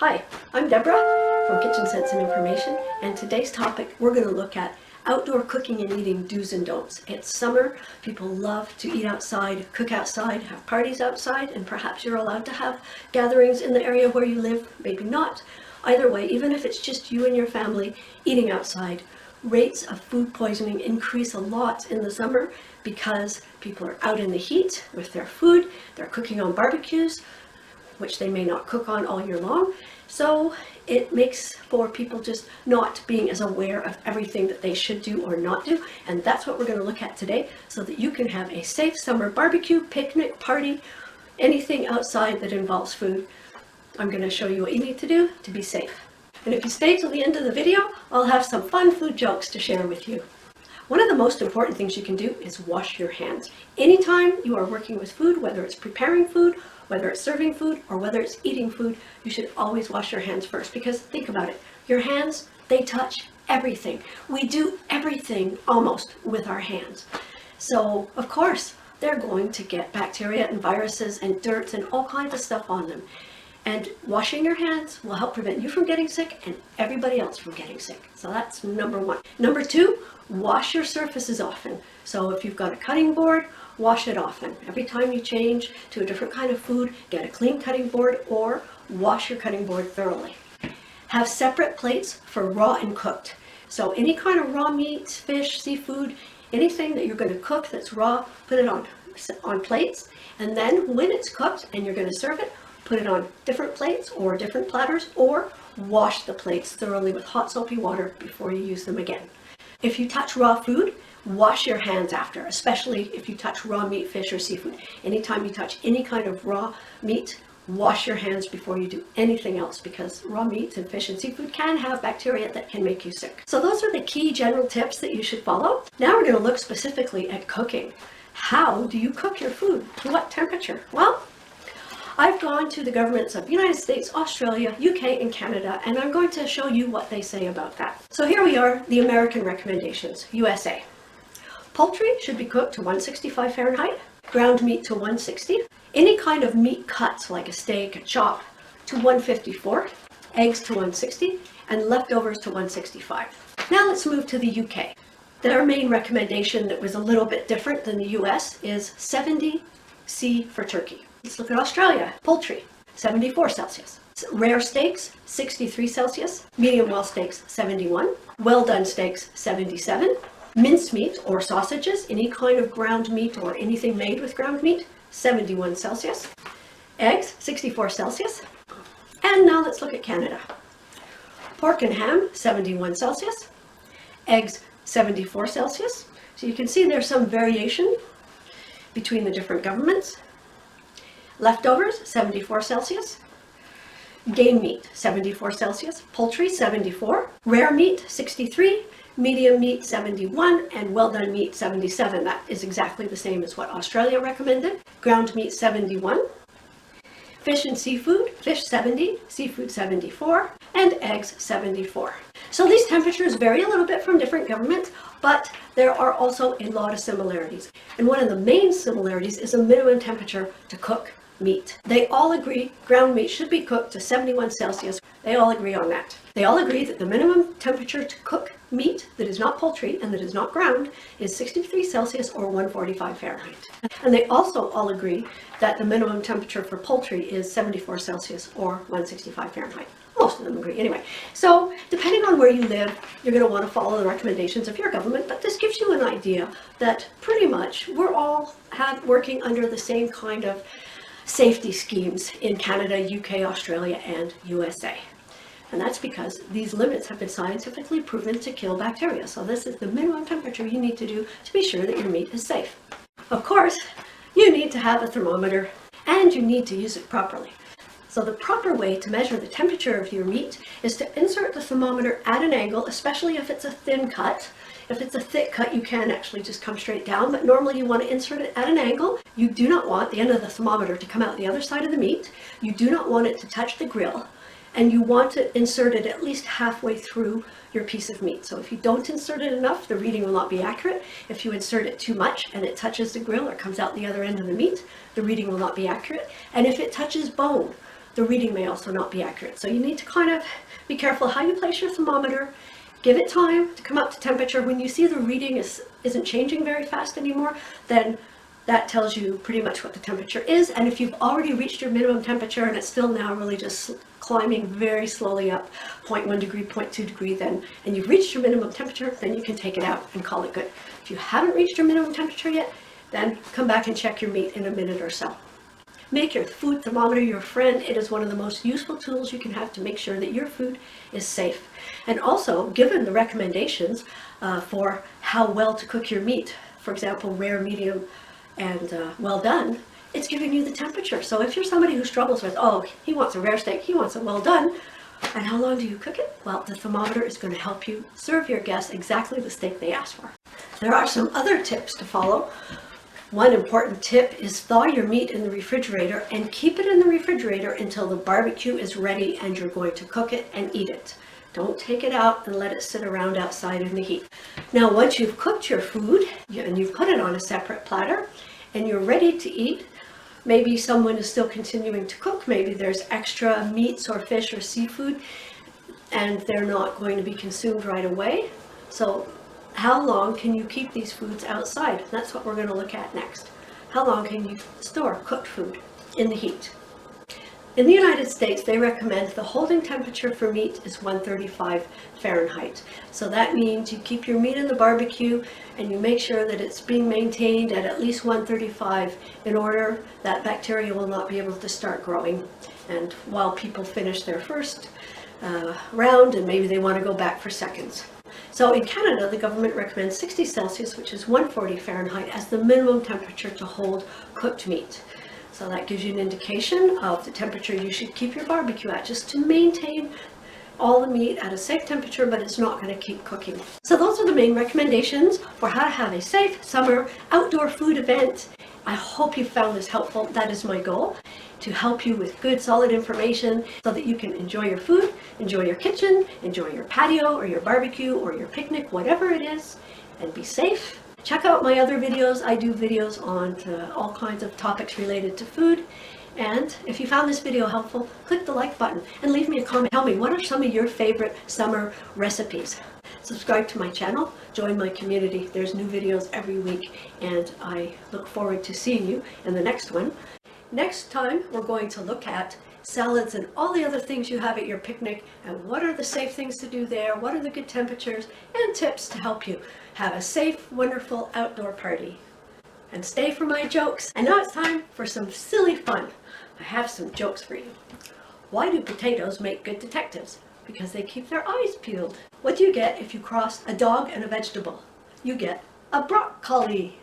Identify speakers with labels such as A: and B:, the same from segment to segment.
A: Hi, I'm Deborah from Kitchen Sense and Information, and today's topic we're going to look at outdoor cooking and eating do's and don'ts. It's summer, people love to eat outside, cook outside, have parties outside, and perhaps you're allowed to have gatherings in the area where you live, maybe not. Either way, even if it's just you and your family eating outside, rates of food poisoning increase a lot in the summer because people are out in the heat with their food, they're cooking on barbecues, which they may not cook on all year long. So it makes for people just not being as aware of everything that they should do or not do. And that's what we're going to look at today so that you can have a safe summer barbecue, picnic, party, anything outside that involves food. I'm going to show you what you need to do to be safe. And if you stay till the end of the video, I'll have some fun food jokes to share with you. One of the most important things you can do is wash your hands. Anytime you are working with food, whether it's preparing food, whether it's serving food, or whether it's eating food, you should always wash your hands first, because think about it. Your hands, they touch everything. We do everything almost with our hands. So, of course, they're going to get bacteria and viruses and dirt and all kinds of stuff on them. And washing your hands will help prevent you from getting sick and everybody else from getting sick. So that's number one. Number two, wash your surfaces often. So if you've got a cutting board, wash it often. Every time you change to a different kind of food, get a clean cutting board or wash your cutting board thoroughly. Have separate plates for raw and cooked. So any kind of raw meat, fish, seafood, anything that you're going to cook that's raw, put it on plates. And then when it's cooked and you're going to serve it, put it on different plates or different platters, or wash the plates thoroughly with hot soapy water before you use them again. If you touch raw food, wash your hands after, especially if you touch raw meat, fish, or seafood. Anytime you touch any kind of raw meat, wash your hands before you do anything else, because raw meats and fish and seafood can have bacteria that can make you sick. So those are the key general tips that you should follow. Now we're going to look specifically at cooking. How do you cook your food? To what temperature? Well, I've gone to the governments of the United States, Australia, UK, and Canada, and I'm going to show you what they say about that. So here we are, the American recommendations, USA. Poultry should be cooked to 165 Fahrenheit, ground meat to 160, any kind of meat cuts like a steak, a chop, to 154, eggs to 160, and leftovers to 165. Now let's move to the UK. Their main recommendation that was a little bit different than the US is 70 C for turkey. Let's look at Australia. Poultry, 74 Celsius. Rare steaks, 63 Celsius. Medium well steaks, 71. Well done steaks, 77. Mincemeat or sausages, any kind of ground meat or anything made with ground meat, 71 Celsius. Eggs, 64 Celsius. And now let's look at Canada. Pork and ham, 71 Celsius. Eggs, 74 Celsius. So you can see there's some variation between the different governments. Leftovers, 74 Celsius. Game meat, 74 Celsius. Poultry, 74. Rare meat, 63. Medium meat, 71. And well done meat, 77. That is exactly the same as what Australia recommended. Ground meat, 71. Fish and seafood, fish 70, seafood 74, and eggs 74. So these temperatures vary a little bit from different governments, but there are also a lot of similarities. And one of the main similarities is a minimum temperature to cook meat. They all agree ground meat should be cooked to 71 Celsius. They all agree on that. They all agree that the minimum temperature to cook meat that is not poultry and that is not ground is 63 Celsius or 145 Fahrenheit. And they also all agree that the minimum temperature for poultry is 74 Celsius or 165 Fahrenheit. Most of them agree anyway. So depending on where you live, you're going to want to follow the recommendations of your government, but this gives you an idea that pretty much we're all working under the same kind of safety schemes in Canada, UK, Australia, and USA. And that's because these limits have been scientifically proven to kill bacteria. So this is the minimum temperature you need to do to be sure that your meat is safe. Of course, you need to have a thermometer and you need to use it properly. So the proper way to measure the temperature of your meat is to insert the thermometer at an angle, especially if it's a thin cut. If it's a thick cut, you can actually just come straight down, but normally you want to insert it at an angle. You do not want the end of the thermometer to come out the other side of the meat. You do not want it to touch the grill, and you want to insert it at least halfway through your piece of meat. So if you don't insert it enough, the reading will not be accurate. If you insert it too much and it touches the grill or comes out the other end of the meat, the reading will not be accurate. And if it touches bone, the reading may also not be accurate. So you need to kind of be careful how you place your thermometer. Give it time to come up to temperature. When you see the reading isn't changing very fast anymore, then that tells you pretty much what the temperature is. And if you've already reached your minimum temperature and it's still now really just climbing very slowly up, 0.1 degree, 0.2 degree, then, and you've reached your minimum temperature, then you can take it out and call it good. If you haven't reached your minimum temperature yet, then come back and check your meat in a minute or so. Make your food thermometer your friend. It is one of the most useful tools you can have to make sure that your food is safe. And also, given the recommendations for how well to cook your meat, for example, rare, medium, and well done, it's giving you the temperature. So if you're somebody who struggles with, oh, he wants a rare steak, he wants it well done, and how long do you cook it? Well, the thermometer is going to help you serve your guests exactly the steak they asked for. There are some other tips to follow. One important tip is thaw your meat in the refrigerator and keep it in the refrigerator until the barbecue is ready and you're going to cook it and eat it. Don't take it out and let it sit around outside in the heat. Now, once you've cooked your food and you've put it on a separate platter and you're ready to eat, maybe someone is still continuing to cook, maybe there's extra meats or fish or seafood and they're not going to be consumed right away. So how long can you keep these foods outside? That's what we're going to look at next. How long can you store cooked food in the heat? In the United States, they recommend the holding temperature for meat is 135 Fahrenheit. So that means you keep your meat in the barbecue and you make sure that it's being maintained at least 135 in order that bacteria will not be able to start growing. And while people finish their first round and maybe they want to go back for seconds. So in Canada, the government recommends 60 Celsius, which is 140 Fahrenheit, as the minimum temperature to hold cooked meat. So that gives you an indication of the temperature you should keep your barbecue at, just to maintain all the meat at a safe temperature, but it's not going to keep cooking. So those are the main recommendations for how to have a safe summer outdoor food event. I hope you found this helpful. That is my goal, to help you with good, solid information so that you can enjoy your food, enjoy your kitchen, enjoy your patio or your barbecue or your picnic, whatever it is, and be safe. Check out my other videos. I do videos on all kinds of topics related to food. And if you found this video helpful, click the like button and leave me a comment. Tell me, what are some of your favorite summer recipes? Subscribe to my channel, join my community. There's new videos every week, and I look forward to seeing you in the next one. Next time, we're going to look at salads and all the other things you have at your picnic, and what are the safe things to do there, what are the good temperatures, and tips to help you have a safe, wonderful outdoor party. And stay for my jokes. And now it's time for some silly fun. I have some jokes for you. Why do potatoes make good detectives? Because they keep their eyes peeled. What do you get if you cross a dog and a vegetable? You get a broccoli.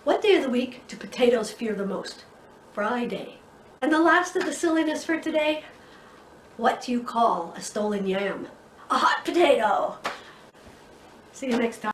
A: What day of the week do potatoes fear the most? Friday. And the last of the silliness for today, what do you call a stolen yam? A hot potato. See you next time.